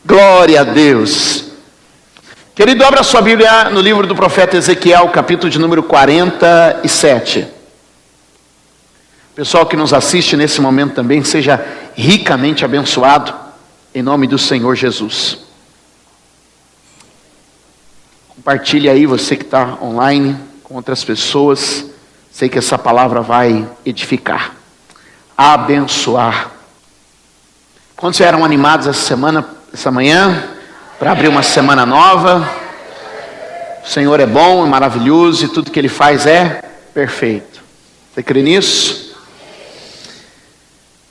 Glória a Deus. Querido, abra sua Bíblia no livro do profeta Ezequiel, capítulo de número 47. Pessoal que nos assiste nesse momento também, seja ricamente abençoado, em nome do Senhor Jesus. Compartilhe aí, você que está online, com outras pessoas. Sei que essa palavra vai edificar, abençoar. Quantos eram animados essa manhã, para abrir uma semana nova? O Senhor é bom, é maravilhoso, e tudo que Ele faz é perfeito. Você crê nisso?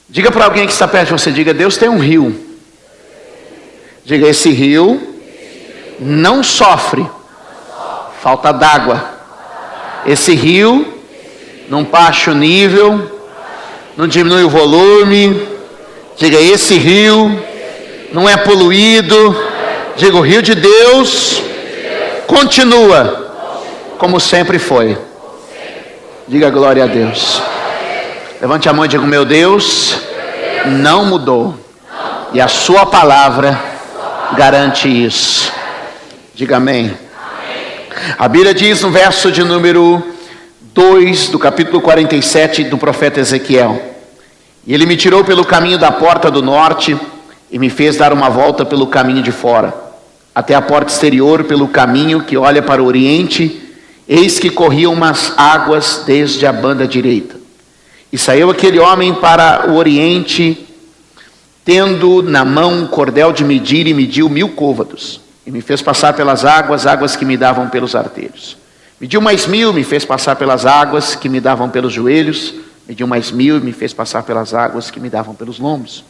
Diga para alguém que está perto de você, diga: Deus tem um rio. Diga: esse rio não sofre falta d'água. Esse rio não baixa o nível, não diminui o volume. Diga: esse rio não é poluído. Diga: o rio de Deus continua como sempre foi. Diga: glória a Deus. Levante a mão e diga: meu Deus não mudou, e a sua palavra garante isso. Diga amém. A Bíblia diz no verso de número 2 do capítulo 47 do profeta Ezequiel: e ele me tirou pelo caminho da porta do norte e me fez dar uma volta pelo caminho de fora, até a porta exterior, pelo caminho que olha para o oriente. Eis que corriam umas águas desde a banda direita. E saiu aquele homem para o oriente, tendo na mão um cordel de medir, e mediu 1000 côvados. E me fez passar pelas águas, águas que me davam pelos artelhos. Mediu mais 1000, me fez passar pelas águas que me davam pelos joelhos. Mediu mais 1000 e me fez passar pelas águas que me davam pelos lombos.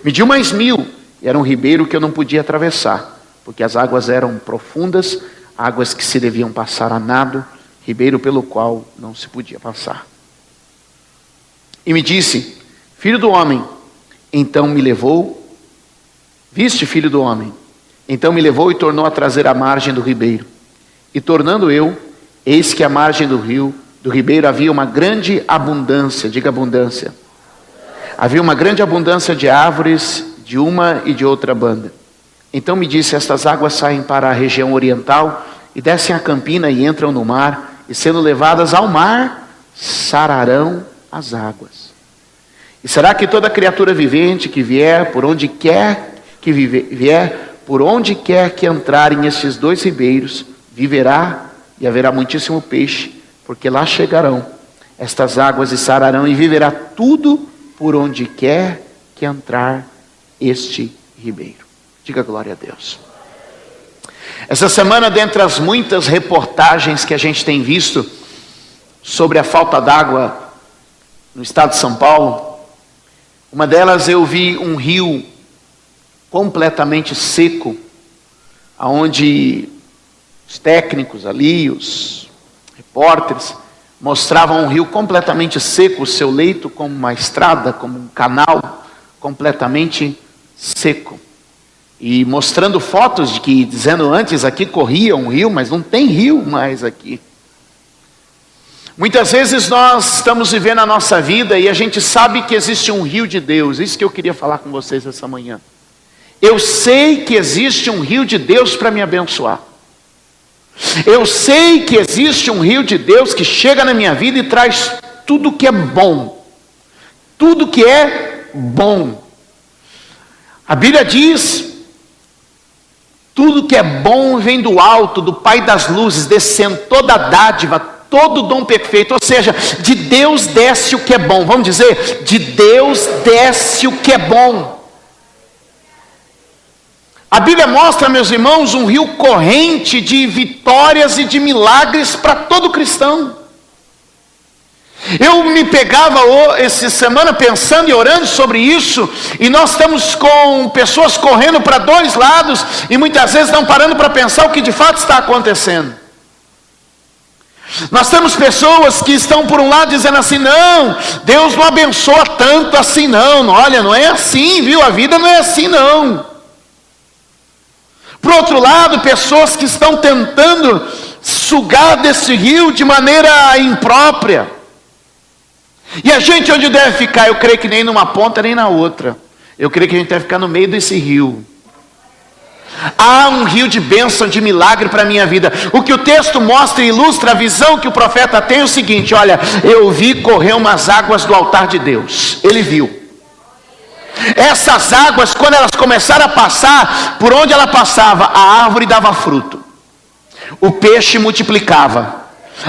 Mediu mais 1000, e era um ribeiro que eu não podia atravessar, porque as águas eram profundas, águas que se deviam passar a nado, ribeiro pelo qual não se podia passar. E me disse: filho do homem, então me levou, viste, filho do homem? Então me levou e tornou a trazer à margem do ribeiro. E tornando eu, eis que à margem do ribeiro havia uma grande abundância. Diga abundância. Havia uma grande abundância de árvores de uma e de outra banda. Então me disse: estas águas saem para a região oriental e descem a campina e entram no mar, e sendo levadas ao mar, sararão as águas. E será que toda criatura vivente que vier, por onde quer que entrar nestes dois ribeiros, viverá, e haverá muitíssimo peixe, porque lá chegarão estas águas e sararão, e viverá tudo por onde quer que entrar este ribeiro. Diga glória a Deus. Essa semana, dentre as muitas reportagens que a gente tem visto sobre a falta d'água no estado de São Paulo, uma delas eu vi um rio completamente seco, onde os técnicos ali, os repórteres, mostravam um rio completamente seco, o seu leito como uma estrada, como um canal, completamente seco. E mostrando fotos de que, dizendo antes, aqui corria um rio, mas não tem rio mais aqui. Muitas vezes nós estamos vivendo a nossa vida e a gente sabe que existe um rio de Deus. Isso que eu queria falar com vocês essa manhã. Eu sei que existe um rio de Deus para me abençoar. Eu sei que existe um rio de Deus que chega na minha vida e traz tudo que é bom. Tudo que é bom. A Bíblia diz: tudo que é bom vem do alto, do Pai das luzes, descendo toda a dádiva, todo dom perfeito. Ou seja, de Deus desce o que é bom. Vamos dizer, de Deus desce o que é bom. A Bíblia mostra, meus irmãos, um rio corrente de vitórias e de milagres para todo cristão. Eu me pegava essa semana pensando e orando sobre isso, e nós estamos com pessoas correndo para dois lados, e muitas vezes não parando para pensar o que de fato está acontecendo. Nós temos pessoas que estão por um lado dizendo assim: não, Deus não abençoa tanto assim não, olha, não é assim, viu, a vida não é assim não. Por outro lado, pessoas que estão tentando sugar desse rio de maneira imprópria. E a gente onde deve ficar? Eu creio que nem numa ponta nem na outra. Eu creio que a gente deve ficar no meio desse rio. Há um rio de bênção, de milagre para a minha vida. O que o texto mostra e ilustra a visão que o profeta tem é o seguinte: olha, eu vi correr umas águas do altar de Deus. Ele viu. Essas águas, quando elas começaram a passar, por onde ela passava, a árvore dava fruto, o peixe multiplicava,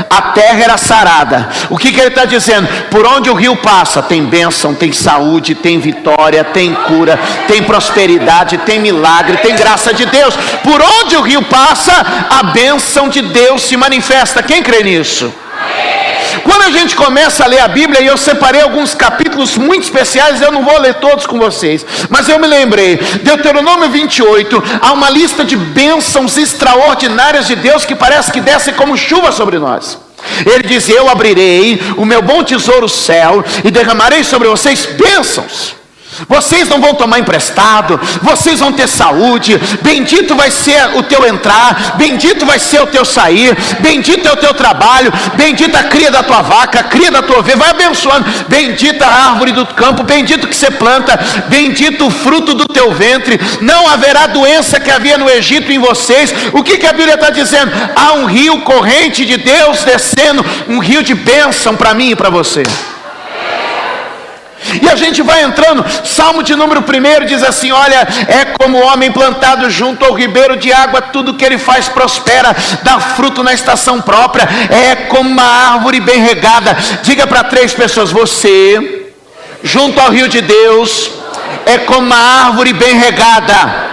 a terra era sarada. O que ele está dizendo? Por onde o rio passa, tem bênção, tem saúde, tem vitória, tem cura, tem prosperidade, tem milagre, tem graça de Deus. Por onde o rio passa, a bênção de Deus se manifesta. Quem crê nisso? Quando a gente começa a ler a Bíblia, e eu separei alguns capítulos muito especiais, eu não vou ler todos com vocês, mas eu me lembrei, Deuteronômio 28, há uma lista de bênçãos extraordinárias de Deus, que parece que descem como chuva sobre nós. Ele diz: eu abrirei o meu bom tesouro, o céu, e derramarei sobre vocês bênçãos. Vocês não vão tomar emprestado, vocês vão ter saúde, bendito vai ser o teu entrar, bendito vai ser o teu sair, bendito é o teu trabalho, bendita a cria da tua vaca, a cria da tua ovelha, vai abençoando, bendita a árvore do campo, bendito que você planta, bendito o fruto do teu ventre, não haverá doença que havia no Egito em vocês. O que a Bíblia está dizendo? Há um rio corrente de Deus descendo, um rio de bênção para mim e para você. E a gente vai entrando. Salmo de número 1 diz assim: olha, é como o homem plantado junto ao ribeiro de água, tudo que ele faz prospera, dá fruto na estação própria, é como uma árvore bem regada. Diga para 3 pessoas: você, junto ao rio de Deus, é como uma árvore bem regada.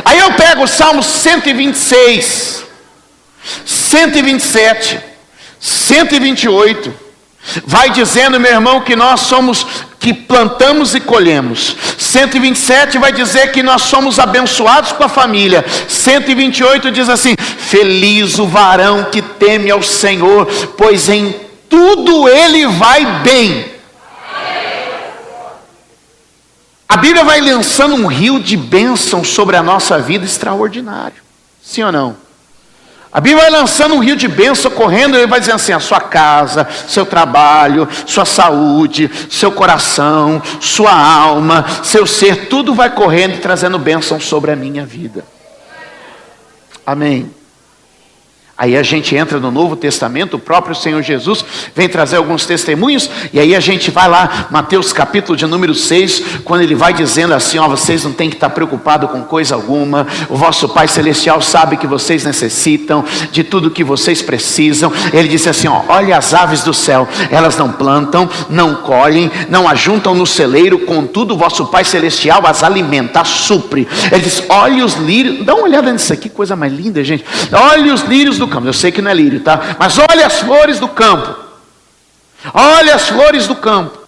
Aí eu pego o Salmo 126, 127, 128, vai dizendo, meu irmão, que nós somos, que plantamos e colhemos. 127 vai dizer que nós somos abençoados com a família. 128 diz assim: feliz o varão que teme ao Senhor, pois em tudo ele vai bem. A Bíblia vai lançando um rio de bênção sobre a nossa vida extraordinário. Sim ou não? A Bíblia vai lançando um rio de bênção correndo, e ele vai dizendo assim: a sua casa, seu trabalho, sua saúde, seu coração, sua alma, seu ser, tudo vai correndo e trazendo bênção sobre a minha vida. Amém. Aí a gente entra no Novo Testamento, o próprio Senhor Jesus vem trazer alguns testemunhos, e aí a gente vai lá, Mateus capítulo de número 6, quando ele vai dizendo assim: ó, vocês não têm que estar preocupados com coisa alguma, o vosso Pai Celestial sabe que vocês necessitam de tudo que vocês precisam. Ele disse assim: ó, olha as aves do céu, elas não plantam, não colhem, não ajuntam no celeiro, contudo o vosso Pai Celestial as alimenta, as supre. Ele diz: olha os lírios, dá uma olhada nisso aqui, coisa mais linda, gente. Olha os lírios do campo. Eu sei que não é lírio, tá? Mas olha as flores do campo. Olha as flores do campo.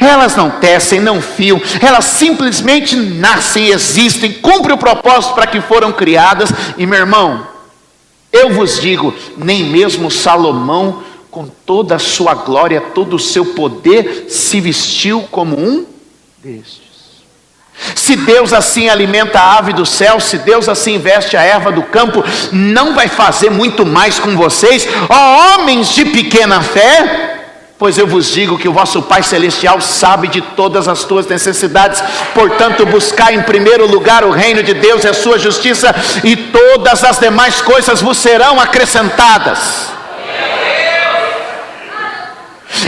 Elas não tecem, não fiam, elas simplesmente nascem, existem, cumprem o propósito para que foram criadas. E meu irmão, eu vos digo, nem mesmo Salomão, com toda a sua glória, todo o seu poder, se vestiu como um destes. Se Deus assim alimenta a ave do céu, se Deus assim veste a erva do campo, não vai fazer muito mais com vocês, ó homens de pequena fé? Pois eu vos digo que o vosso Pai Celestial sabe de todas as tuas necessidades. Portanto, buscai em primeiro lugar o reino de Deus e a sua justiça, e todas as demais coisas vos serão acrescentadas.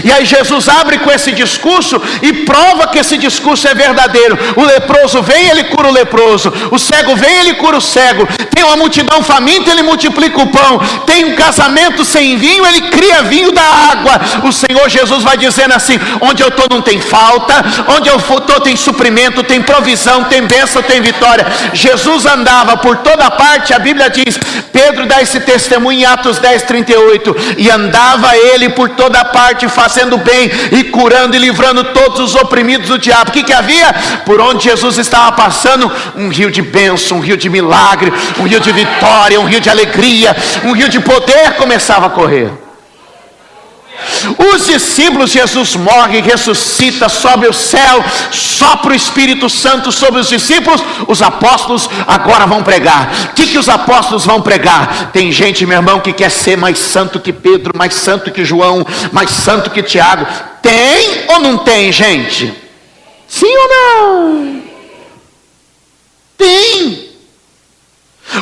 E aí Jesus abre com esse discurso e prova que esse discurso é verdadeiro. O leproso vem, ele cura o leproso. O cego vem, ele cura o cego. Tem uma multidão faminta, ele multiplica o pão. Tem um casamento sem vinho, ele cria vinho da água. O Senhor Jesus vai dizendo assim: onde eu estou não tem falta, onde eu estou tem suprimento, tem provisão, tem bênção, tem vitória. Jesus andava por toda parte. A Bíblia diz, Pedro dá esse testemunho em Atos 10:38, e andava ele por toda parte, fazendo bem e curando e livrando todos os oprimidos do diabo. O que havia? Por onde Jesus estava passando, um rio de bênção, um rio de milagre, um rio de vitória, um rio de alegria, um rio de poder começava a correr. Os discípulos, Jesus morre, ressuscita, sobe ao céu, sopra o Espírito Santo sobre os discípulos. Os apóstolos agora vão pregar. O que os apóstolos vão pregar? Tem gente, meu irmão, que quer ser mais santo que Pedro, mais santo que João, mais santo que Tiago. Tem ou não tem, gente? Sim ou não? Tem.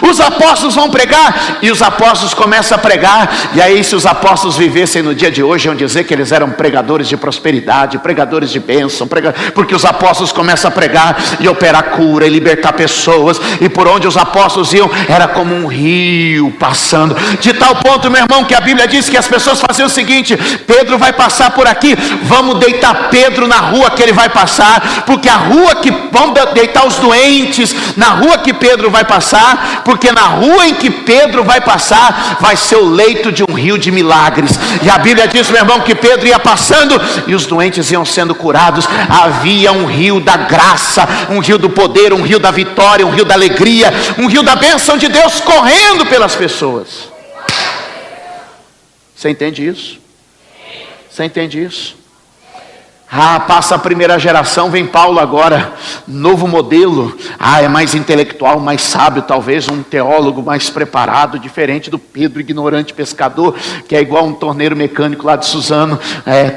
Os apóstolos vão pregar, e os apóstolos começam a pregar, e aí se os apóstolos vivessem no dia de hoje, iam dizer que eles eram pregadores de prosperidade, pregadores de bênção, porque os apóstolos começam a pregar, e operar cura, e libertar pessoas, e por onde os apóstolos iam, era como um rio passando, de tal ponto, meu irmão, que a Bíblia diz que as pessoas faziam o seguinte: Pedro vai passar por aqui, vamos deitar Pedro na rua que ele vai passar, porque a rua que, vamos deitar os doentes, na rua que Pedro vai passar, porque na rua em que Pedro vai passar, vai ser o leito de um rio de milagres. E a Bíblia diz, meu irmão, que Pedro ia passando, e os doentes iam sendo curados. Havia um rio da graça, um rio do poder, um rio da vitória, um rio da alegria, um rio da bênção de Deus correndo pelas pessoas. Você entende isso? Você entende isso? Passa a primeira geração, vem Paulo agora, novo modelo. É mais intelectual, mais sábio, talvez um teólogo mais preparado, diferente do Pedro, ignorante pescador, que é igual um torneiro mecânico lá de Suzano.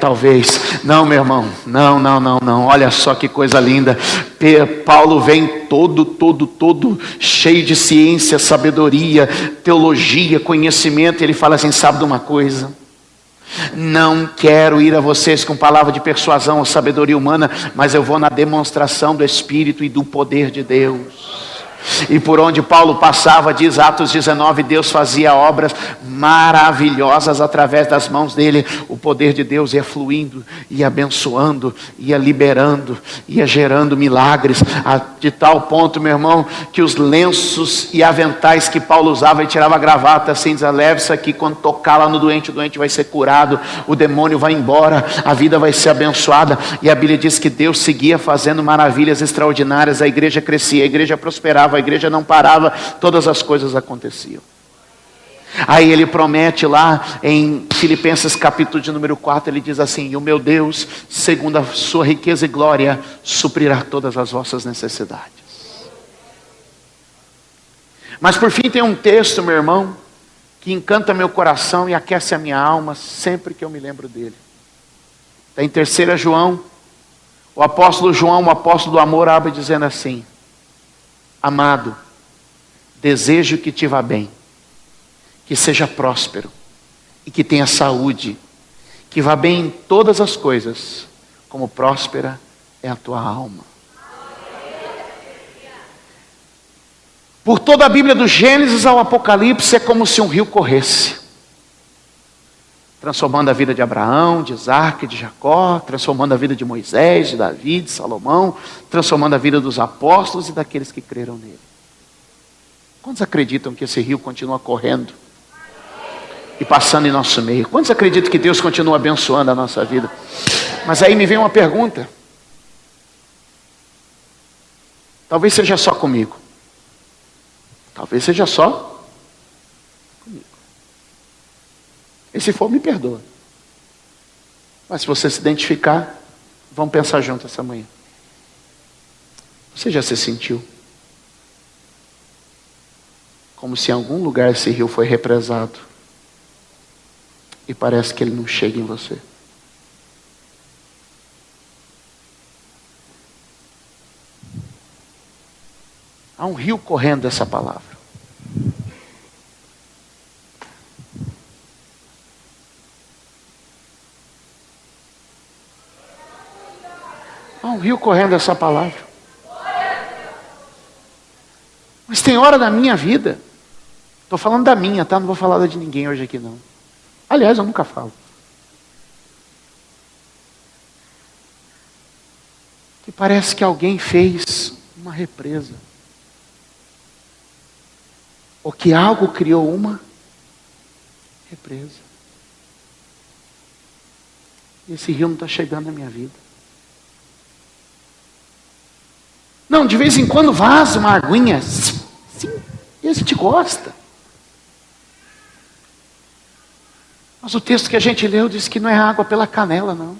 Talvez. Não, meu irmão, não. Olha só que coisa linda. Paulo vem todo cheio de ciência, sabedoria, teologia, conhecimento. Ele fala assim: sabe de uma coisa? Não quero ir a vocês com palavra de persuasão ou sabedoria humana, mas eu vou na demonstração do Espírito e do poder de Deus. E por onde Paulo passava, diz Atos 19, Deus fazia obras maravilhosas através das mãos dele. O poder de Deus ia fluindo, ia abençoando, ia liberando, ia gerando milagres, de tal ponto, meu irmão, que os lenços e aventais que Paulo usava, ele tirava a gravata assim, dizia: leve isso aqui, quando tocar lá no doente, o doente vai ser curado, o demônio vai embora, a vida vai ser abençoada. E a Bíblia diz que Deus seguia fazendo maravilhas extraordinárias, a igreja crescia, a igreja prosperava, a igreja não parava, todas as coisas aconteciam. Aí ele promete lá em Filipenses capítulo de número 4, ele diz assim: e o meu Deus, segundo a sua riqueza e glória, suprirá todas as vossas necessidades. Mas por fim tem um texto, meu irmão, que encanta meu coração e aquece a minha alma sempre que eu me lembro dele. Está em 3 João, o apóstolo João, o apóstolo do amor, abre dizendo assim: amado, desejo que te vá bem, que seja próspero e que tenha saúde, que vá bem em todas as coisas, como próspera é a tua alma. Por toda a Bíblia, do Gênesis ao Apocalipse, é como se um rio corresse, transformando a vida de Abraão, de Isaac, de Jacó, transformando a vida de Moisés, de Davi, de Salomão, transformando a vida dos apóstolos e daqueles que creram nele. Quantos acreditam que esse rio continua correndo e passando em nosso meio? Quantos acreditam que Deus continua abençoando a nossa vida? Mas aí me vem uma pergunta. Talvez seja só comigo. Talvez seja só comigo. E se for, me perdoa. Mas se você se identificar, vamos pensar junto essa manhã. Você já se sentiu como se em algum lugar esse rio foi represado e parece que ele não chega em você? Há um rio correndo dessa palavra. Há um rio correndo dessa palavra. Mas tem hora da minha vida, estou falando da minha, tá? Não vou falar da de ninguém hoje aqui não. Aliás, eu nunca falo. Que parece que alguém fez uma represa. Ou que algo criou uma represa. E esse rio não está chegando na minha vida. Não, de vez em quando vaza uma aguinha. Sim, e a gente gosta. Mas o texto que a gente leu diz que não é água pela canela, não.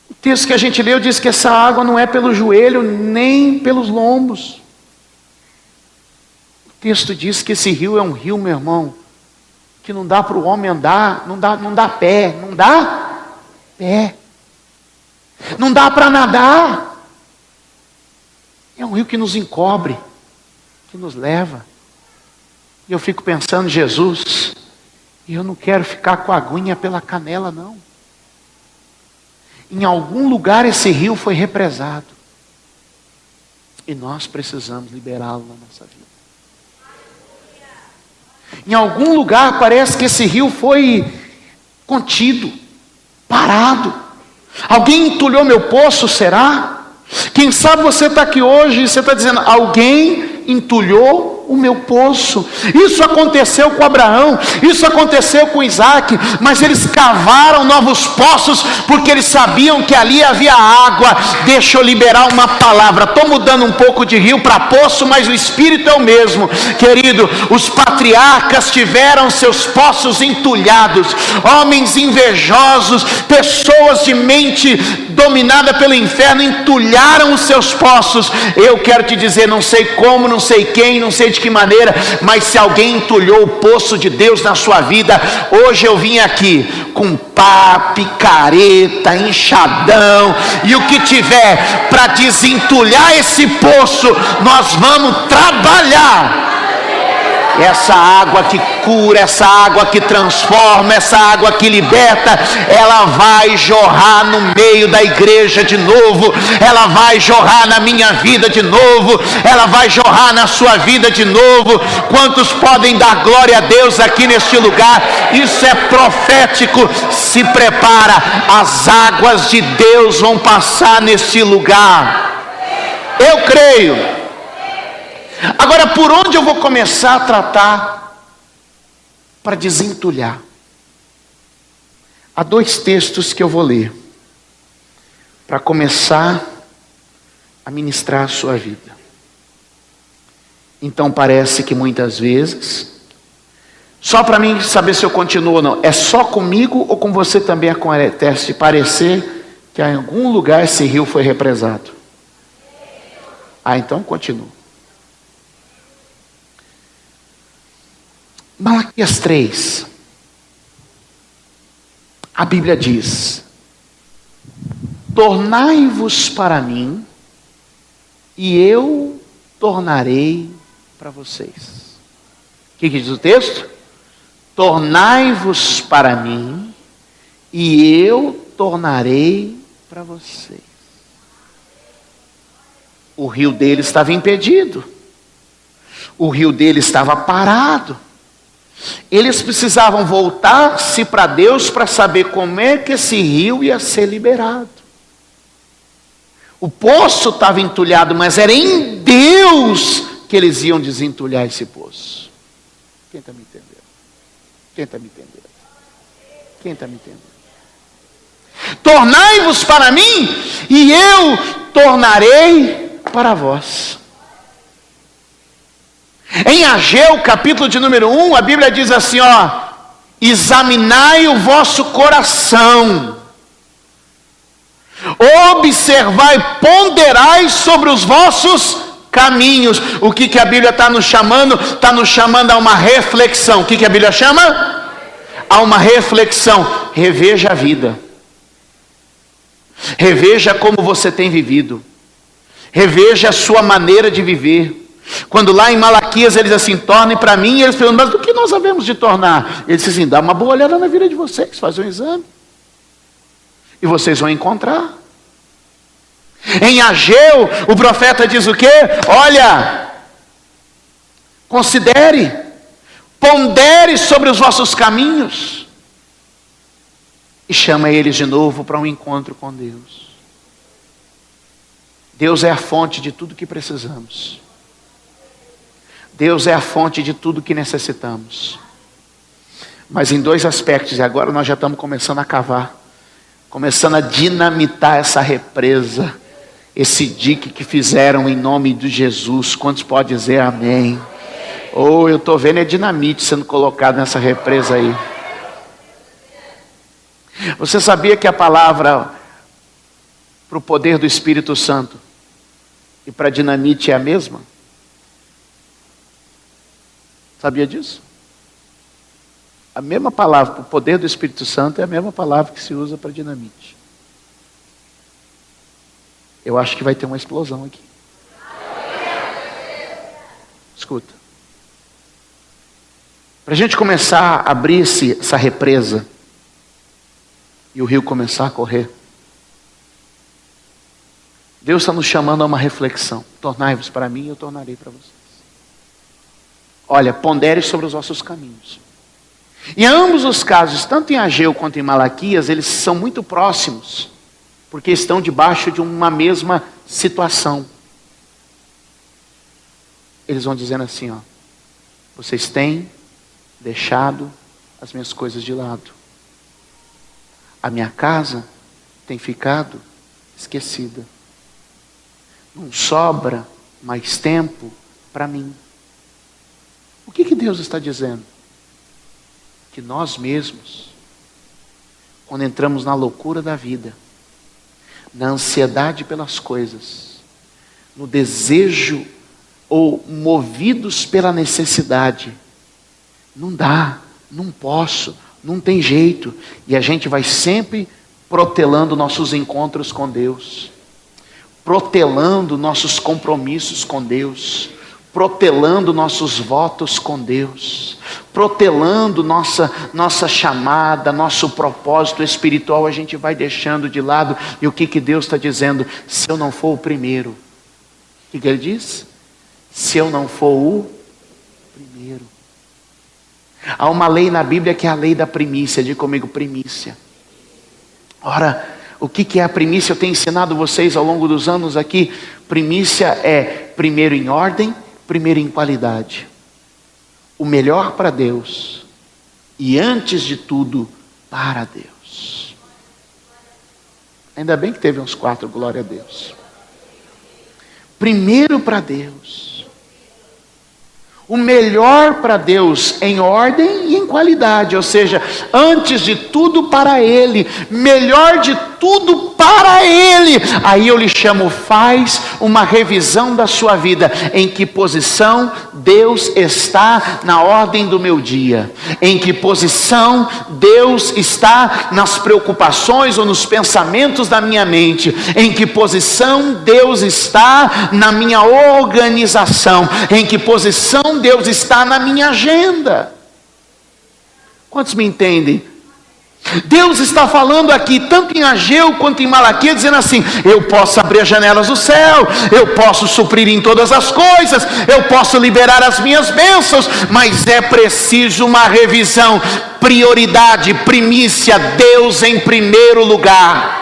O texto que a gente leu diz que essa água não é pelo joelho, nem pelos lombos. O texto diz que esse rio é um rio, meu irmão, que não dá para o homem andar, não dá pé. Não dá para nadar. É um rio que nos encobre, que nos leva. E eu fico pensando, Jesus, eu não quero ficar com a aguinha pela canela, não. Em algum lugar esse rio foi represado. E nós precisamos liberá-lo na nossa vida. Em algum lugar parece que esse rio foi contido, parado. Alguém entulhou meu poço, será? Quem sabe você está aqui hoje e você está dizendo, alguém entulhou o meu poço. Isso aconteceu com Abraão, isso aconteceu com Isaac, mas eles cavaram novos poços, porque eles sabiam que ali havia água. Deixa eu liberar uma palavra, estou mudando um pouco de rio para poço, mas o Espírito é o mesmo, querido. Os patriarcas tiveram seus poços entulhados, homens invejosos, pessoas de mente dominada pelo inferno, entulharam os seus poços. Eu quero te dizer, não sei como, não sei quem, não sei de que maneira, mas se alguém entulhou o poço de Deus na sua vida, hoje eu vim aqui com pá, picareta, enxadão e o que tiver para desentulhar esse poço, nós vamos trabalhar. Essa água que cura, essa água que transforma, essa água que liberta, ela vai jorrar no meio da igreja de novo, ela vai jorrar na minha vida de novo, ela vai jorrar na sua vida de novo. Quantos podem dar glória a Deus aqui neste lugar? Isso é profético. Se prepara, as águas de Deus vão passar neste lugar. Eu creio. Agora, por onde eu vou começar a tratar para desentulhar? Há 2 textos que eu vou ler para começar a ministrar a sua vida. Então parece que muitas vezes, só para mim saber se eu continuo ou não, é só comigo ou com você também acontece parecer que em algum lugar esse rio foi represado? Então continua. Malaquias 3, a Bíblia diz: tornai-vos para mim, e eu tornarei para vocês. O que diz o texto? Tornai-vos para mim, e eu tornarei para vocês. O rio dele estava impedido, o rio dele estava parado. Eles precisavam voltar-se para Deus para saber como é que esse rio ia ser liberado. O poço estava entulhado, mas era em Deus que eles iam desentulhar esse poço. Quem está me entendendo? Quem está me entendendo? Quem está me entendendo? Tornai-vos para mim, e eu tornarei para vós. Em Ageu, capítulo de número 1, a Bíblia diz assim, examinai o vosso coração, observai, ponderai sobre os vossos caminhos. O que a Bíblia está nos chamando? Está nos chamando a uma reflexão. O que a Bíblia chama? A uma reflexão. Reveja a vida, reveja como você tem vivido, reveja a sua maneira de viver. Quando lá em Malaquias ele diz assim, tornem para mim, eles perguntam, mas do que nós havemos de tornar? Ele diz assim, dá uma boa olhada na vida de vocês, faz um exame, e vocês vão encontrar. Em Ageu, o profeta diz o quê? Olha, considere, pondere sobre os vossos caminhos, e chama eles de novo para um encontro com Deus. Deus é a fonte de tudo que precisamos. Deus é a fonte de tudo que necessitamos. Mas em 2 aspectos, e agora nós já estamos começando a cavar, começando a dinamitar essa represa, esse dique que fizeram em nome de Jesus. Quantos podem dizer amém? Eu estou vendo é dinamite sendo colocado nessa represa aí. Você sabia que a palavra para o poder do Espírito Santo e para dinamite é a mesma? Sabia disso? A mesma palavra para o poder do Espírito Santo é a mesma palavra que se usa para dinamite. Eu acho que vai ter uma explosão aqui. Escuta. Para a gente começar a abrir essa represa e o rio começar a correr, Deus está nos chamando a uma reflexão. Tornai-vos para mim e eu tornarei para vocês. Olha, pondere sobre os vossos caminhos. E em ambos os casos, tanto em Ageu quanto em Malaquias, eles são muito próximos, porque estão debaixo de uma mesma situação. Eles vão dizendo assim, ó: vocês têm deixado as minhas coisas de lado. A minha casa tem ficado esquecida. Não sobra mais tempo para mim. O que Deus está dizendo? Que nós mesmos, quando entramos na loucura da vida, na ansiedade pelas coisas, no desejo ou movidos pela necessidade, não dá, não posso, não tem jeito, e a gente vai sempre protelando nossos encontros com Deus, protelando nossos compromissos com Deus, protelando nossos votos com Deus, protelando nossa chamada, nosso propósito espiritual, a gente vai deixando de lado. E o que Deus está dizendo? Se eu não for o primeiro, o que Ele diz? Se eu não for o primeiro. Há uma lei na Bíblia que é a lei da primícia. Diga comigo, primícia. Ora, o que é a primícia? Eu tenho ensinado vocês ao longo dos anos aqui. Primícia é primeiro em ordem, primeiro em qualidade. O melhor para Deus. E antes de tudo, para Deus. Ainda bem que teve uns 4, glória a Deus. Primeiro para Deus. O melhor para Deus em ordem e em qualidade, ou seja, antes de tudo para Ele, melhor de tudo para Ele. Aí eu lhe chamo, faz uma revisão da sua vida. Em que posição Deus está na ordem do meu dia? Em que posição Deus está nas preocupações ou nos pensamentos da minha mente? Em que posição Deus está na minha organização? Em que posição Deus está na minha agenda? Quantos me entendem? Deus está falando aqui, tanto em Ageu quanto em Malaquias, dizendo assim: eu posso abrir as janelas do céu, eu posso suprir em todas as coisas, eu posso liberar as minhas bênçãos, mas é preciso uma revisão, prioridade, primícia, Deus em primeiro lugar.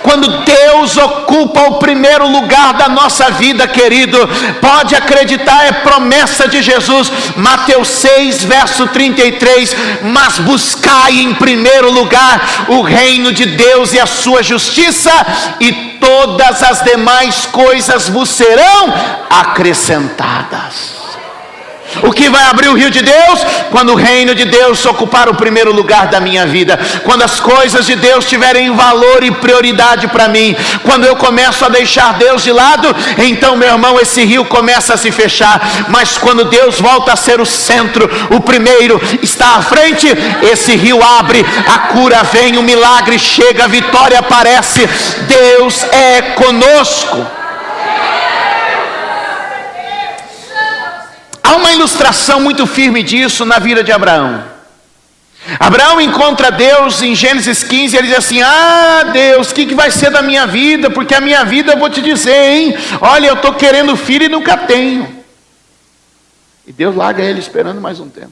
Quando Deus ocupa o primeiro lugar da nossa vida, querido, pode acreditar, é promessa de Jesus, Mateus 6, verso 33, mas buscai em primeiro lugar o reino de Deus e a sua justiça, e todas as demais coisas vos serão acrescentadas. O que vai abrir o rio de Deus? Quando o reino de Deus ocupar o primeiro lugar da minha vida, quando as coisas de Deus tiverem valor e prioridade para mim, quando eu começo a deixar Deus de lado, então, meu irmão, esse rio começa a se fechar. Mas quando Deus volta a ser o centro, o primeiro está à frente, esse rio abre, a cura vem, o milagre chega, a vitória aparece. Deus é conosco. Há uma ilustração muito firme disso na vida de Abraão. Abraão encontra Deus em Gênesis 15, ele diz assim: ah, Deus, o que vai ser da minha vida? Porque a minha vida, eu vou te dizer, hein? Olha, eu estou querendo filho e nunca tenho. E Deus larga ele esperando mais um tempo.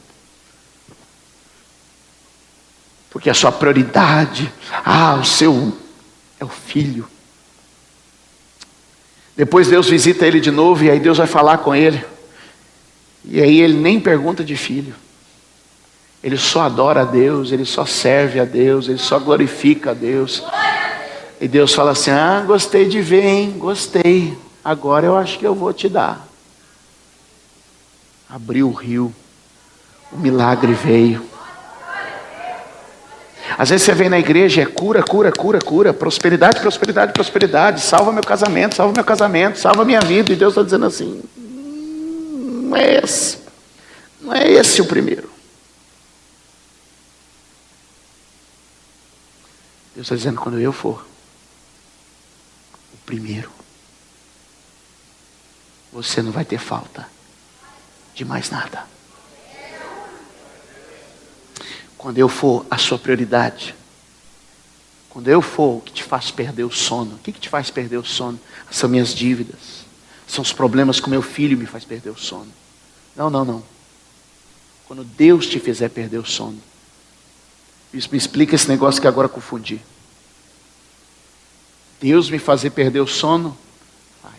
Porque a sua prioridade, o seu, é o filho. Depois Deus visita ele de novo, e aí Deus vai falar com ele. E aí ele nem pergunta de filho. Ele só adora a Deus, ele só serve a Deus, ele só glorifica a Deus. E Deus fala assim: gostei de ver, hein? Gostei. Agora eu acho que eu vou te dar. Abriu o rio. O milagre veio. Às vezes você vem na igreja, é cura, cura, cura, cura. Prosperidade, prosperidade, prosperidade. Salva meu casamento, salva minha vida. E Deus está dizendo assim: não é esse o primeiro. Deus está dizendo: quando eu for, o primeiro, você não vai ter falta de mais nada. Quando eu for a sua prioridade, quando eu for o que te faz perder o sono, o que te faz perder o sono? São minhas dívidas, são os problemas com meu filho me faz perder o sono. Não. Quando Deus te fizer perder o sono, isso me explica esse negócio que agora confundi. Deus me fazer perder o sono? Faz.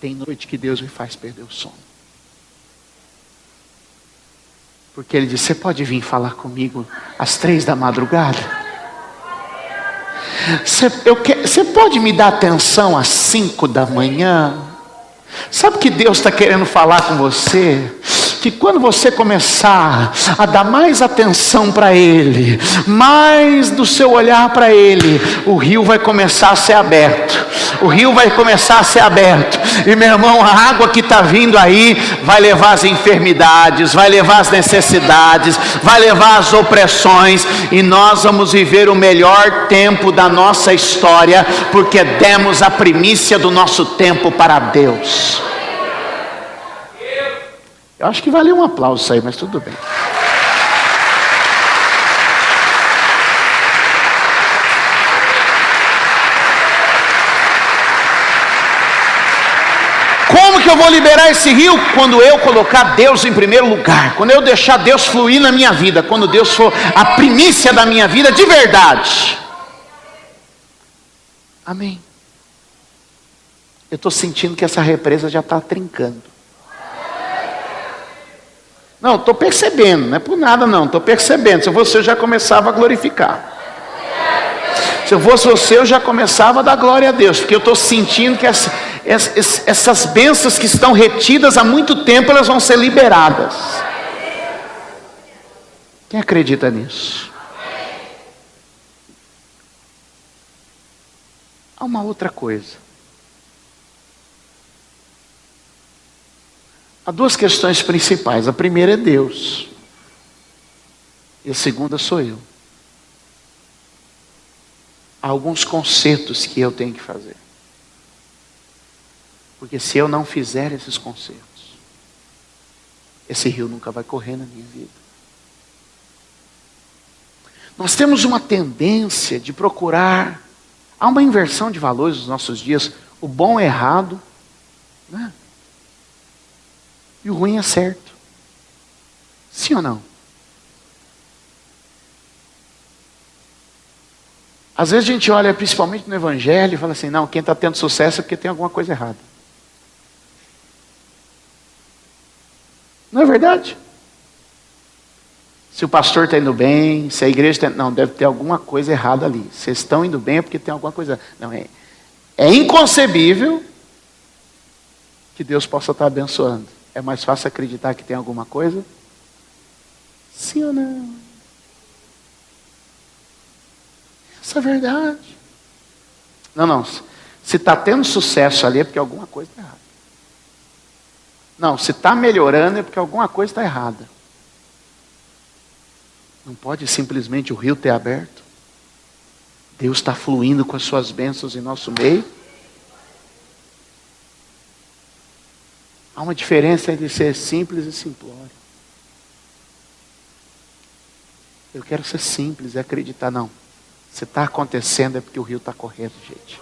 Tem noite que Deus me faz perder o sono. Porque Ele diz, você pode vir falar comigo às 3 da madrugada? Você pode me dar atenção às 5 da manhã? Sabe que Deus está querendo falar com você? Que quando você começar a dar mais atenção para Ele, mais do seu olhar para Ele, o rio vai começar a ser aberto. O rio vai começar a ser aberto. E meu irmão, a água que está vindo aí vai levar as enfermidades, vai levar as necessidades, vai levar as opressões. E nós vamos viver o melhor tempo da nossa história, porque demos a primícia do nosso tempo para Deus. Eu acho que valeu um aplauso isso aí, mas tudo bem. Como que eu vou liberar esse rio? Quando eu colocar Deus em primeiro lugar. Quando eu deixar Deus fluir na minha vida. Quando Deus for a primícia da minha vida de verdade. Amém. Eu estou sentindo que essa represa já está trincando. Não, estou percebendo, não é por nada não, estou percebendo. Se eu fosse eu já começava a glorificar. Se eu fosse você eu já começava a dar glória a Deus. Porque eu estou sentindo que essas bênçãos que estão retidas há muito tempo, elas vão ser liberadas. Quem acredita nisso? Há uma outra coisa. Há duas questões principais. A primeira é Deus. E a segunda sou eu. Há alguns consertos que eu tenho que fazer. Porque se eu não fizer esses consertos, esse rio nunca vai correr na minha vida. Nós temos uma tendência de procurar. Há uma inversão de valores nos nossos dias. O bom é errado, né? E o ruim é certo. Sim ou não? Às vezes a gente olha principalmente no Evangelho e fala assim, não, quem está tendo sucesso é porque tem alguma coisa errada. Não é verdade? Se o pastor está indo bem, se a igreja está... Não, deve ter alguma coisa errada ali. Vocês estão indo bem é porque tem alguma coisa... Não, é inconcebível que Deus possa estar abençoando. É mais fácil acreditar que tem alguma coisa? Sim ou não? Isso é verdade. Não. Se está tendo sucesso ali é porque alguma coisa está errada. Não, se está melhorando é porque alguma coisa está errada. Não pode simplesmente o rio ter aberto. Deus está fluindo com as suas bênçãos em nosso meio. Há uma diferença entre ser simples e simplório. Eu quero ser simples e acreditar, não. Se está acontecendo é porque o rio está correndo, gente.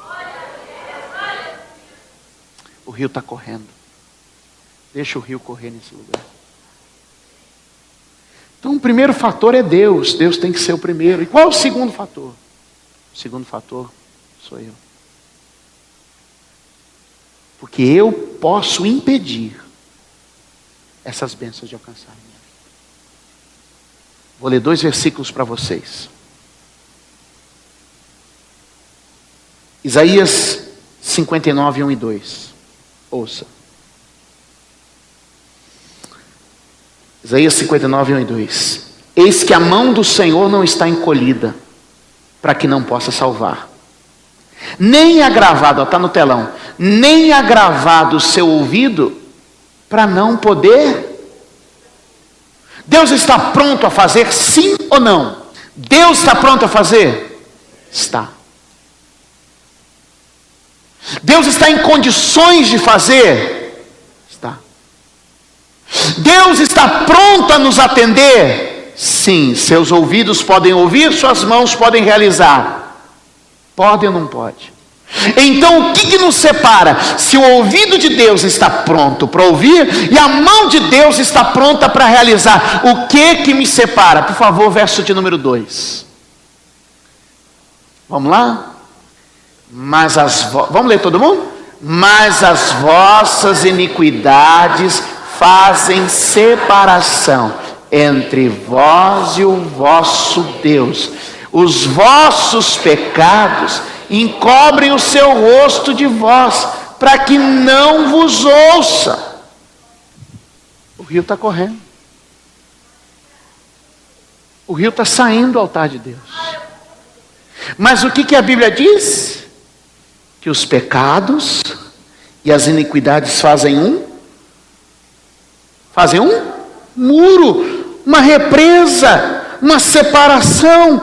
O rio está correndo. Deixa o rio correr nesse lugar. Então o primeiro fator é Deus. Deus tem que ser o primeiro. E qual é o segundo fator? O segundo fator sou eu. Porque eu posso impedir essas bênçãos de alcançar a minha vida. Vou ler 2 versículos para vocês. Isaías 59, 1 e 2. Ouça. Isaías 59, 1 e 2. Eis que a mão do Senhor não está encolhida, para que não possa salvar. Nem agravado, está no telão. Nem agravado o seu ouvido, para não poder. Deus está pronto a fazer sim ou não? Deus está pronto a fazer? Está. Deus está em condições de fazer? Está. Deus está pronto a nos atender? Sim. Seus ouvidos podem ouvir, suas mãos podem realizar. Pode ou não pode? Então o que nos separa? Se o ouvido de Deus está pronto para ouvir e a mão de Deus está pronta para realizar, o que me separa? Por favor, verso de número 2. Vamos lá? Vamos ler todo mundo? Mas as vossas iniquidades fazem separação entre vós e o vosso Deus. Os vossos pecados encobrem o seu rosto de vós, para que não vos ouça. O rio está correndo. O rio está saindo do altar de Deus. Mas o que a Bíblia diz? Que os pecados e as iniquidades fazem um muro, uma represa, uma separação.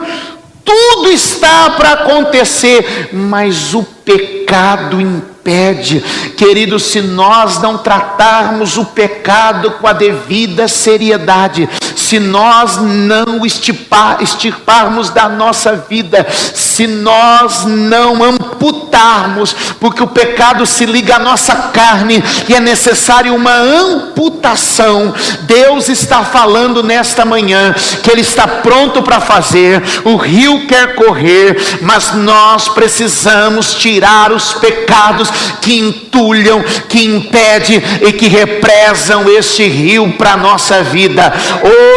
Tudo está para acontecer, mas o pecado impede. Queridos, se nós não tratarmos o pecado com a devida seriedade, se nós não extirparmos da nossa vida, se nós não amputarmos, porque o pecado se liga à nossa carne e é necessário uma amputação. Deus está falando nesta manhã que Ele está pronto para fazer. O rio quer correr, mas nós precisamos tirar os pecados que entulham, que impedem e que represam este rio para a nossa vida.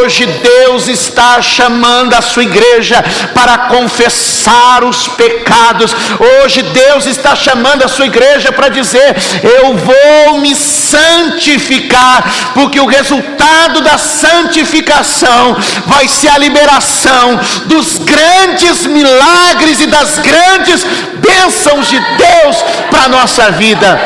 Hoje Deus está chamando a sua igreja para confessar os pecados. Hoje Deus está chamando a sua igreja para dizer: eu vou me santificar, porque o resultado da santificação vai ser a liberação dos grandes milagres e das grandes bênçãos de Deus para a nossa vida.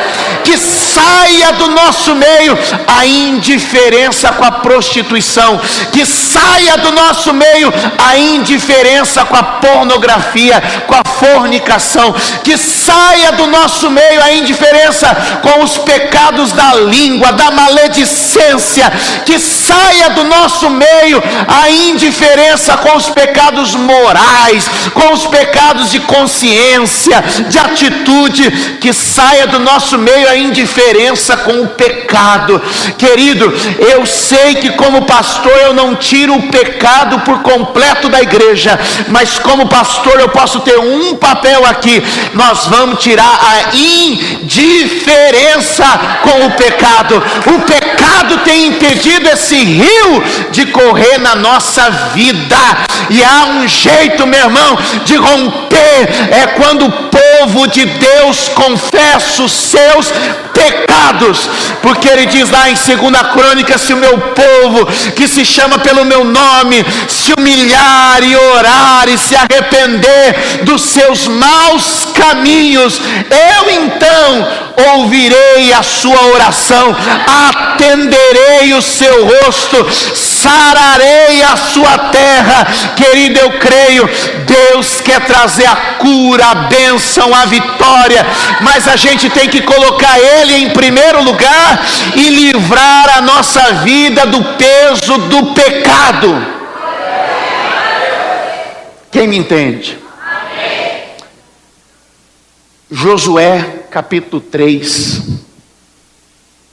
Que saia do nosso meio a indiferença com a prostituição, que saia do nosso meio a indiferença com a pornografia, com a fornicação, que saia do nosso meio a indiferença com os pecados da língua, da maledicência, que saia do nosso meio a indiferença com os pecados morais, com os pecados de consciência, de atitude, que saia do nosso meio a indiferença com o pecado. Querido, eu sei que como pastor eu não tiro o pecado por completo da igreja, mas como pastor eu posso ter um papel aqui: nós vamos tirar a indiferença com o pecado. O pecado tem impedido esse rio de correr na nossa vida, e há um jeito, meu irmão, de romper, é quando o povo de Deus confessa os seus pecados, porque ele diz lá em 2 Crônicas: se o meu povo, que se chama pelo meu nome, se humilhar e orar e se arrepender dos seus maus caminhos, eu então ouvirei a sua oração, atenderei o seu rosto, sararei a sua terra. Querido, eu creio, Deus quer trazer a cura, a bênção, a vitória, mas a gente tem que colocar Ele em primeiro lugar e livrar a nossa vida do peso do pecado. Quem me entende? Josué capítulo 3,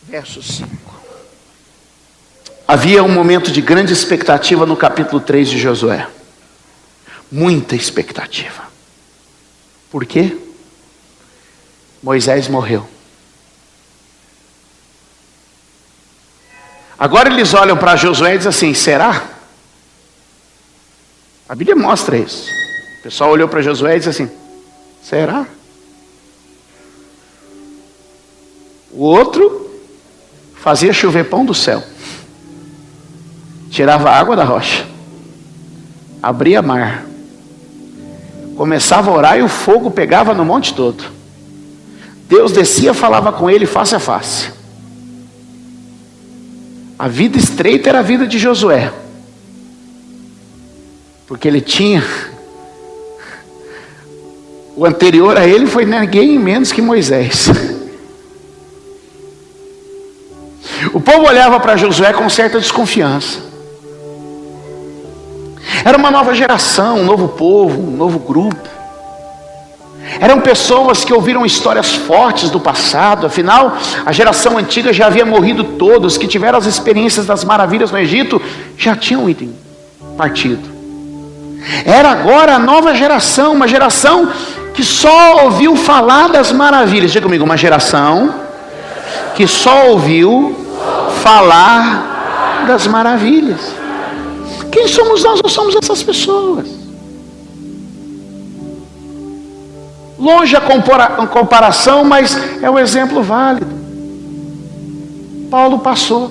verso 5. Havia um momento de grande expectativa no capítulo 3 de Josué. Muita expectativa. Por quê? Moisés morreu. Agora eles olham para Josué e dizem assim: será? A Bíblia mostra isso. O pessoal olhou para Josué e disse assim: será? O outro fazia chover pão do céu, tirava a água da rocha, abria mar, começava a orar e o fogo pegava no monte todo. Deus descia, falava com ele face a face. A vida estreita era a vida de Josué, porque ele tinha O anterior a ele foi ninguém menos que Moisés. O povo olhava para Josué com certa desconfiança. Era uma nova geração, um novo povo, um novo grupo. Eram pessoas que ouviram histórias fortes do passado. Afinal, a geração antiga já havia morrido todos. Que tiveram as experiências das maravilhas no Egito já tinham ido partido. Era agora a nova geração, uma geração que só ouviu falar das maravilhas. Diga comigo, uma geração que só ouviu falar das maravilhas. Quem somos nós? Nós somos essas pessoas. Longe a comparação, mas é um exemplo válido. Paulo passou,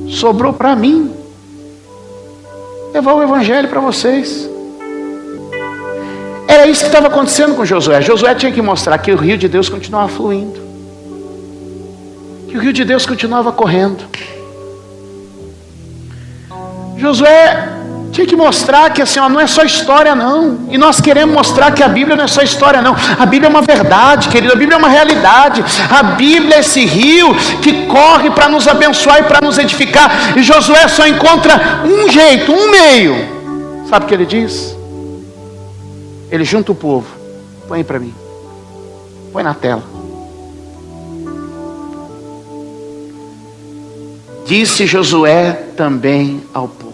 sobrou para mim levar o evangelho para vocês. Era isso que estava acontecendo com Josué. Josué tinha que mostrar que o rio de Deus continuava fluindo, que o rio de Deus continuava correndo. Josué tinha que mostrar que assim, ó, não é só história não. E nós queremos mostrar que a Bíblia não é só história não. A Bíblia é uma verdade, querido. A Bíblia é uma realidade. A Bíblia é esse rio que corre para nos abençoar e para nos edificar. E Josué só encontra um jeito, um meio. Sabe o que ele diz? Ele junta o povo. Põe para mim. Põe na tela. Disse Josué também ao povo.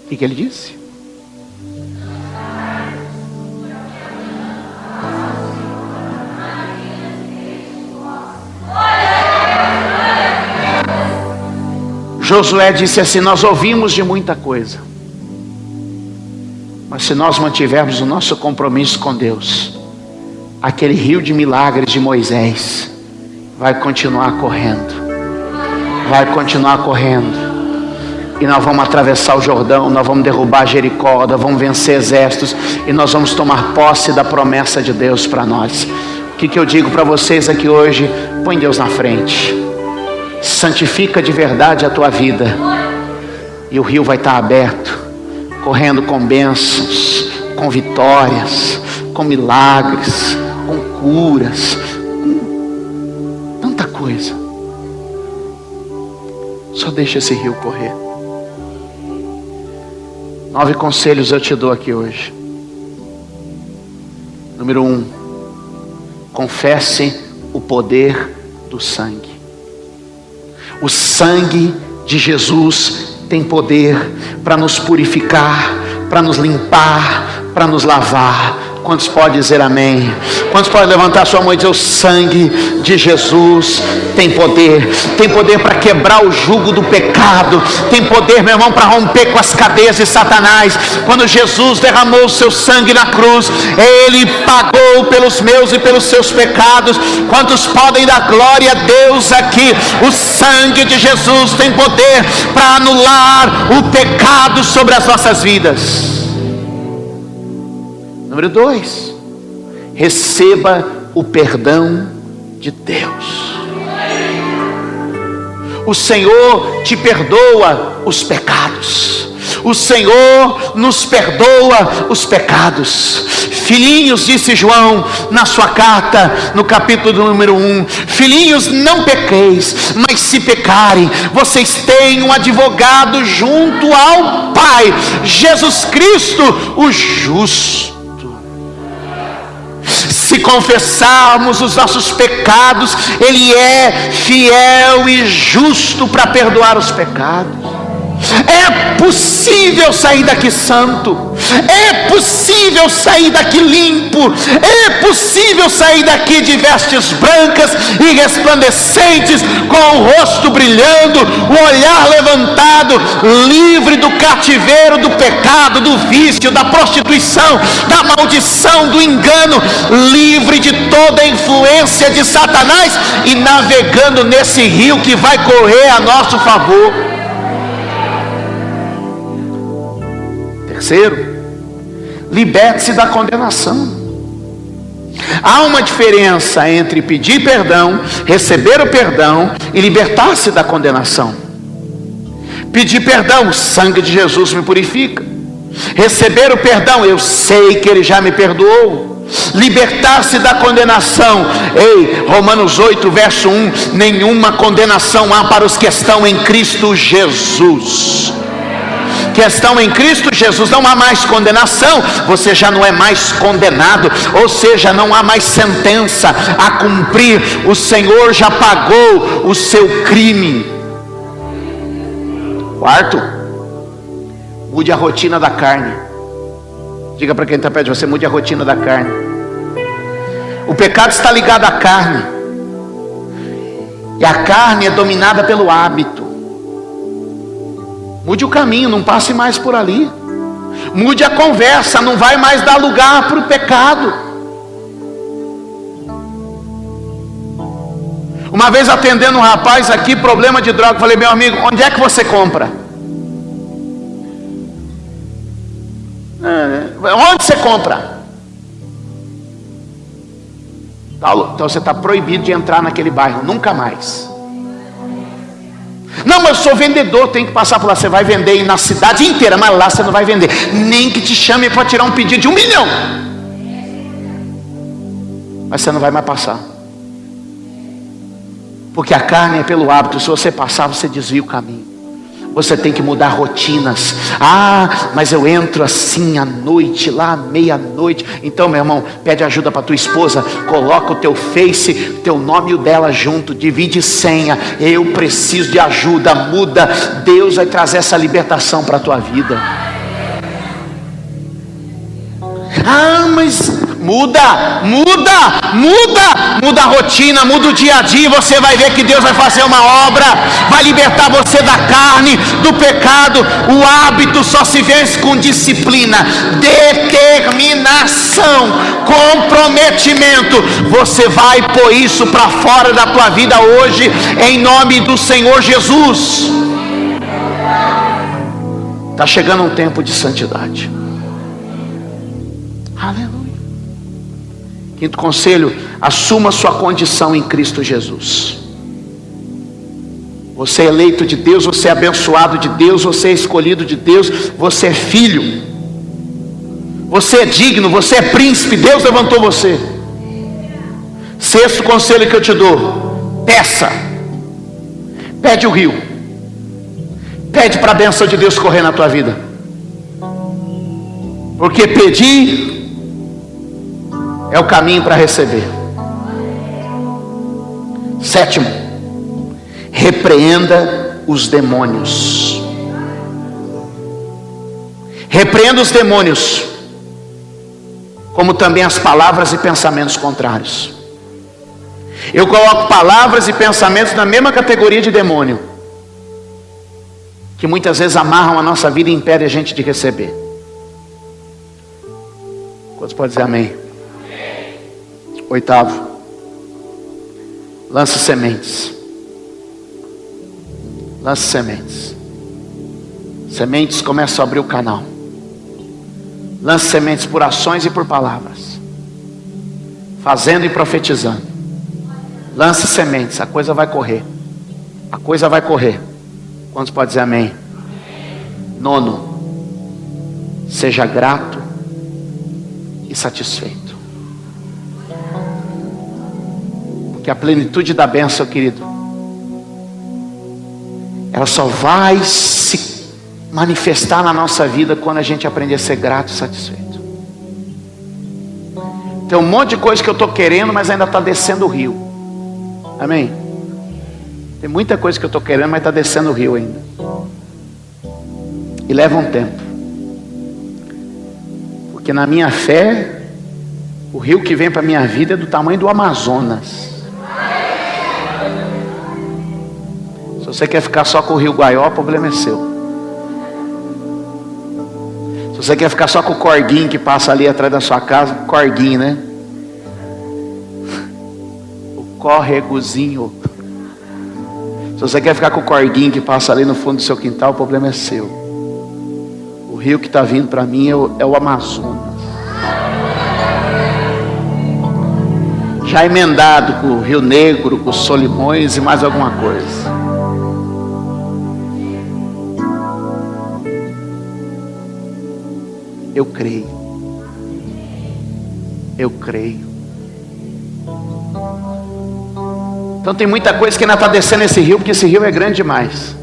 O que ele disse? Josué disse assim: nós ouvimos de muita coisa, mas se nós mantivermos o nosso compromisso com Deus, aquele rio de milagres de Moisés vai continuar correndo. Vai continuar correndo. E nós vamos atravessar o Jordão, nós vamos derrubar Jericó, nós vamos vencer exércitos, e nós vamos tomar posse da promessa de Deus para nós. O que eu digo para vocês aqui hoje? Põe Deus na frente, santifica de verdade a tua vida, e o rio vai estar aberto, correndo com bênçãos, com vitórias, com milagres, com curas, com tanta coisa. Só deixa esse rio correr. 9 conselhos eu te dou aqui hoje. Número 1, confesse o poder do sangue. O sangue de Jesus tem poder para nos purificar, para nos limpar, para nos lavar. Quantos podem dizer amém? Quantos podem levantar sua mão e dizer: o sangue de Jesus tem poder para quebrar o jugo do pecado, tem poder, meu irmão, para romper com as cadeias de Satanás. Quando Jesus derramou o seu sangue na cruz, Ele pagou pelos meus e pelos seus pecados. Quantos podem dar glória a Deus aqui? O sangue de Jesus tem poder para anular o pecado sobre as nossas vidas. Número 2, receba o perdão de Deus. O Senhor te perdoa os pecados. O Senhor nos perdoa os pecados. Filhinhos, disse João na sua carta, no capítulo número 1, filhinhos, não pequeis, mas se pecarem, vocês têm um advogado junto ao Pai, Jesus Cristo, o justo. Se confessarmos os nossos pecados, Ele é fiel e justo para perdoar os pecados. É possível sair daqui santo, é possível sair daqui limpo, é possível sair daqui de vestes brancas e resplandecentes, com o rosto brilhando, o olhar levantado, livre do cativeiro do pecado, do vício, da prostituição, da maldição, do engano, livre de toda a influência de Satanás e navegando nesse rio que vai correr a nosso favor. Terceiro, liberte-se da condenação. Há uma diferença entre pedir perdão, receber o perdão e libertar-se da condenação. Pedir perdão, o sangue de Jesus me purifica. Receber o perdão, eu sei que Ele já me perdoou. Libertar-se da condenação. Ei, Romanos 8, verso 1: nenhuma condenação há para os que estão em Cristo Jesus. Que estão em Cristo Jesus, não há mais condenação. Você já não é mais condenado, ou seja, não há mais sentença a cumprir. O Senhor já pagou o seu crime. Quarto, mude a rotina da carne. Diga para quem está perto de você: mude a rotina da carne. O pecado está ligado à carne, e a carne é dominada pelo hábito. Mude o caminho, não passe mais por ali. Mude a conversa, não vai mais dar lugar para o pecado. Uma vez atendendo um rapaz aqui, problema de droga, falei: meu amigo, onde é que você compra? Onde você compra? Então você está proibido de entrar naquele bairro, nunca mais. Não, eu sou vendedor, tem que passar por lá. Você vai vender na cidade inteira, mas lá você não vai vender. Nem que te chame para tirar um pedido de 1 milhão. Mas você não vai mais passar. Porque a carne é pelo hábito. Se você passar, você desvia o caminho. Você tem que mudar rotinas. Ah, mas eu entro assim à noite, lá à meia-noite. Então, meu irmão, pede ajuda para tua esposa. Coloca o teu Face, teu nome e o dela junto. Divide senha. Eu preciso de ajuda. Muda. Deus vai trazer essa libertação para a tua vida. Ah, mas muda a rotina, muda o dia a dia. Você vai ver que Deus vai fazer uma obra, vai libertar você da carne, do pecado. O hábito só se vence com disciplina, determinação, comprometimento. Você vai pôr isso para fora da tua vida hoje, em nome do Senhor Jesus. Está chegando um tempo de santidade. Aleluia. Quinto conselho: assuma sua condição em Cristo Jesus. Você é eleito de Deus, você é abençoado de Deus, você é escolhido de Deus, você é filho, você é digno, você é príncipe. Deus levantou você. Sexto conselho que eu te dou: peça. Pede o rio. Pede para a bênção de Deus correr na tua vida. Porque pedir é o caminho para receber. Sétimo, repreenda os demônios. Repreenda os demônios, como também as palavras e pensamentos contrários. Eu coloco palavras e pensamentos na mesma categoria de demônio, que muitas vezes amarram a nossa vida e impedem a gente de receber. Quantos podem dizer amém? Oitavo, lance sementes. Lance sementes. Sementes começam a abrir o canal. Lance sementes por ações e por palavras, fazendo e profetizando. Lance sementes, a coisa vai correr. A coisa vai correr. Quantos podem dizer amém? Nono, seja grato e satisfeito. Que a plenitude da bênção, querido, ela só vai se manifestar na nossa vida quando a gente aprender a ser grato e satisfeito. Tem um monte de coisa que eu estou querendo, mas ainda está descendo o rio. Amém? Tem muita coisa que eu estou querendo, mas está descendo o rio ainda. E leva um tempo. Porque na minha fé, o rio que vem para a minha vida é do tamanho do Amazonas. Se você quer ficar só com o rio Guaió, o problema é seu. Se você quer ficar só com o corguinho que passa ali atrás da sua casa, corguinho, né? O corregozinho. Se você quer ficar com o corguinho que passa ali no fundo do seu quintal, o problema é seu. O rio que está vindo para mim é o Amazonas. Já emendado com o Rio Negro, com os Solimões e mais alguma coisa. Eu creio. eu creio. Então tem muita coisa que ainda está descendo esse rio, porque esse rio é grande demais.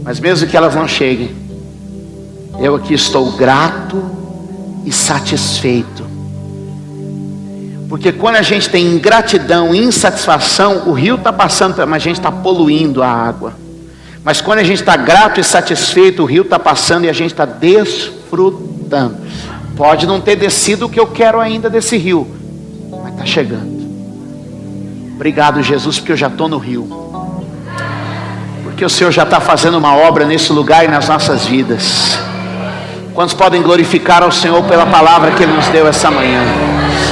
Mas mesmo que elas não cheguem, eu aqui estou grato e satisfeito. Porque quando a gente tem ingratidão e insatisfação, o rio está passando, mas a gente está poluindo a água. Mas quando a gente está grato e satisfeito, o rio está passando e a gente está desfrutando. Pode não ter descido o que eu quero ainda desse rio, mas está chegando. Obrigado, Jesus, porque eu já estou no rio. Porque o Senhor já está fazendo uma obra nesse lugar e nas nossas vidas. Quantos podem glorificar ao Senhor pela palavra que Ele nos deu essa manhã?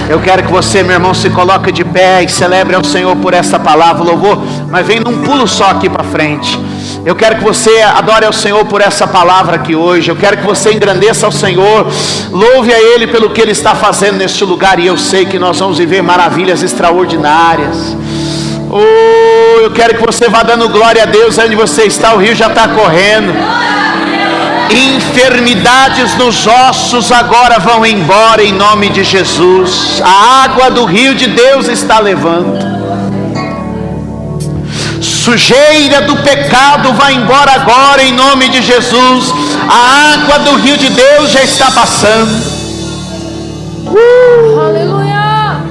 Eu quero que você, meu irmão, se coloque de pé e celebre ao Senhor por essa palavra, louvor, mas vem num pulo só aqui para frente. Eu quero que você adore ao Senhor por essa palavra aqui hoje. Eu quero que você engrandeça ao Senhor, louve a Ele pelo que Ele está fazendo neste lugar. E eu sei que nós vamos viver maravilhas extraordinárias. Oh, eu quero que você vá dando glória a Deus onde você está. O rio já está correndo. Enfermidades nos ossos agora vão embora em nome de Jesus. A água do rio de Deus está levando. Sujeira do pecado vai embora agora em nome de Jesus. A água do rio de Deus já está passando. Aleluia.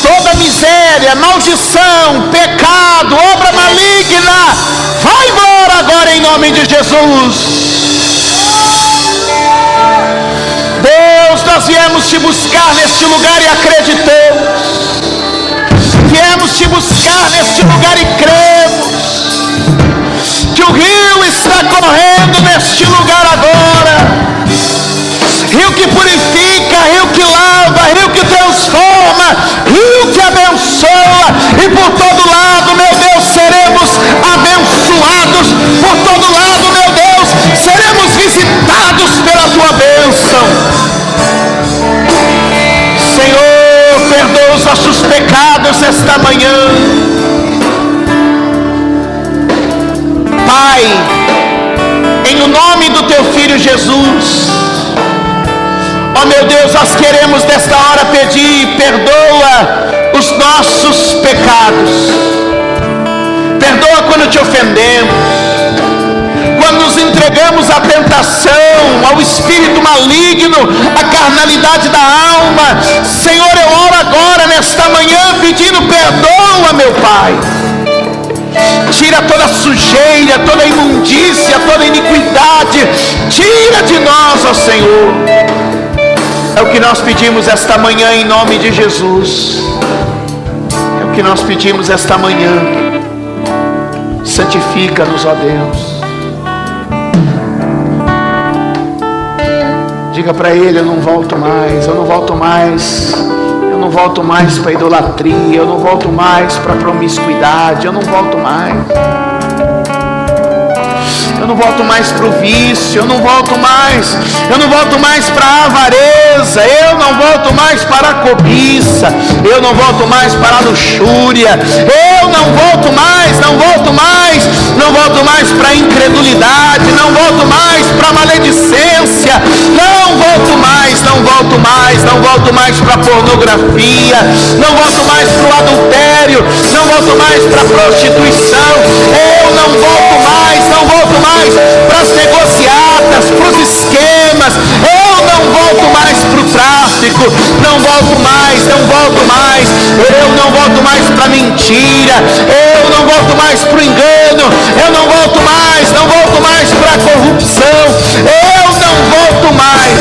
Toda miséria, maldição, pecado, obra maligna, vai embora agora em nome de Jesus. Deus, nós viemos te buscar neste lugar e acreditamos. Viemos te buscar neste lugar e cremos que o rio está correndo neste lugar agora. Rio que purifica, rio que lava, rio que transforma, rio que abençoa. E por todo lado, meu Deus, seremos abençoados. Por todo lado, meu Deus, seremos visitados pela tua bênção. Senhor, perdoa os nossos pecados esta manhã. Pai, em o nome do teu Filho Jesus, ó meu Deus, nós queremos desta hora pedir, perdoa os nossos pecados. Perdoa quando te ofendemos, quando nos entregamos à tentação, ao espírito maligno, à carnalidade da alma. Senhor, eu oro agora nesta manhã pedindo perdoa, meu Pai. Tira toda sujeira, toda imundícia, toda iniquidade. Tira de nós, ó Senhor. É o que nós pedimos esta manhã em nome de Jesus. É o que nós pedimos esta manhã. Santifica-nos, ó Deus. Diga para Ele, eu não volto mais, eu não volto mais. Eu não volto mais para idolatria, eu não volto mais para promiscuidade, eu não volto mais. Eu não volto mais para o vício, eu não volto mais para a avareza, eu não volto mais para a cobiça, eu não volto mais para a luxúria, eu não volto mais para a incredulidade, não volto mais para a maledicência, não volto mais para a pornografia, não volto mais para o adultério, não volto mais para a prostituição, eu não volto mais para as negociatas, para os esquemas, eu não volto mais para o tráfico, não volto mais, eu não volto mais para a mentira, eu não volto mais para o engano, eu não volto mais para a corrupção, eu não volto mais.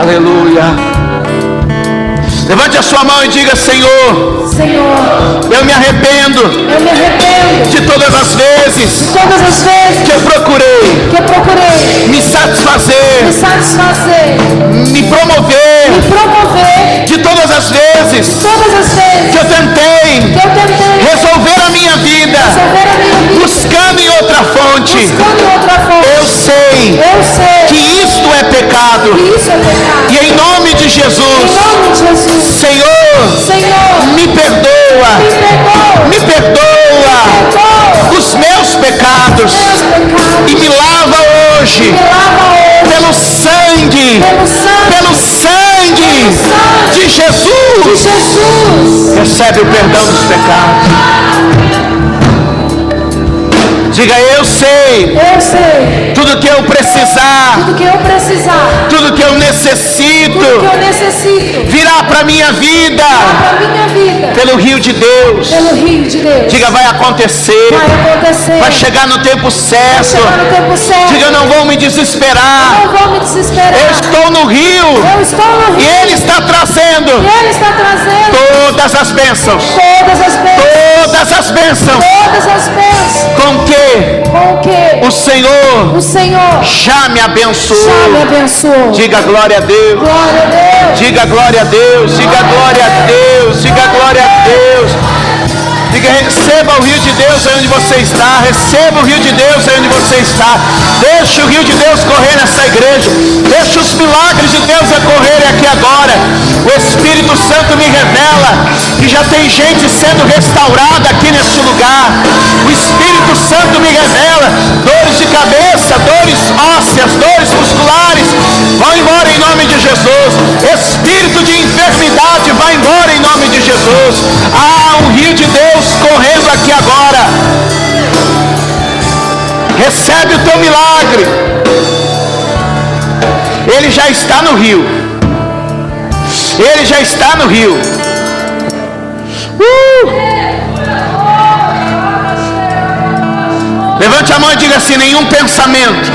Aleluia. Levante a sua mão e diga: Senhor, eu me arrependo de todas as vezes que eu procurei me satisfazer, me promover, de todas as vezes que eu tentei resolver a minha vida buscando em outra fonte. Eu sei que isto é pecado. E em nome de Jesus, Senhor, me perdoa. Os Jesus, recebe o perdão dos pecados. Diga, eu sei tudo que eu precisar, tudo que eu necessito, virá para minha vida, pelo rio de Deus. Diga, vai acontecer, vai chegar no tempo certo. Diga, eu não vou me desesperar, eu estou no rio, e Ele está trazendo todas as bênçãos, todas as bênçãos, com que o Senhor já me abençoou. Diga glória a Deus. Diga glória a Deus. Diga glória a Deus. Diga glória a Deus. Diga, receba o rio de Deus aí onde você está. Receba o rio de Deus aí onde você está. Deixa o rio de Deus correr nessa igreja. Deixa os milagres de Deus ocorrerem aqui agora. O Espírito Santo me revela que já tem gente sendo restaurada aqui neste lugar. O Espírito Santo me revela dores de cabeça, dores ósseas, dores musculares. Vão embora em nome de Jesus. Espírito de enfermidade, vai embora em nome de Jesus. Há um rio de Deus correndo aqui agora. Recebe o teu milagre. Ele já está no rio. Ele já está no rio. Levante a mão e diga assim: nenhum pensamento,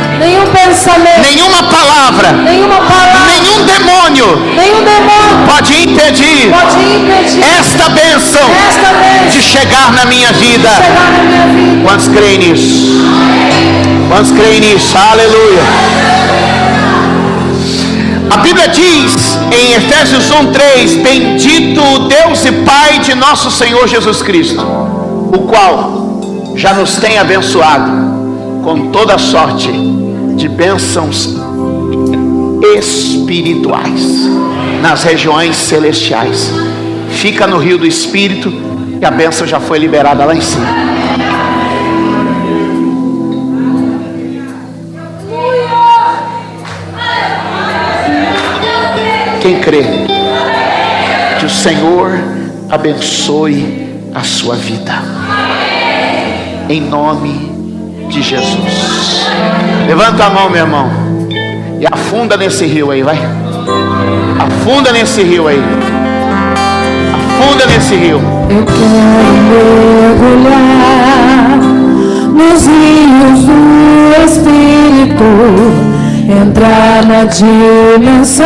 nenhuma palavra, nenhum demônio pode impedir esta bênção de chegar na minha vida. Quantos creem nisso? Quantos creem nisso? Aleluia. A Bíblia diz em Efésios 1:3: bendito o Deus e Pai de nosso Senhor Jesus Cristo, o qual já nos tem abençoado com toda sorte de bênçãos espirituais nas regiões celestiais. Fica no rio do Espírito e a bênção já foi liberada lá em cima. Quem crê que o Senhor abençoe a sua vida, em nome de Jesus. Levanta a mão, meu irmão, e afunda nesse rio aí, vai. Afunda nesse rio aí. Afunda nesse rio. Eu quero mergulhar nos rios do Espírito, entrar na dimensão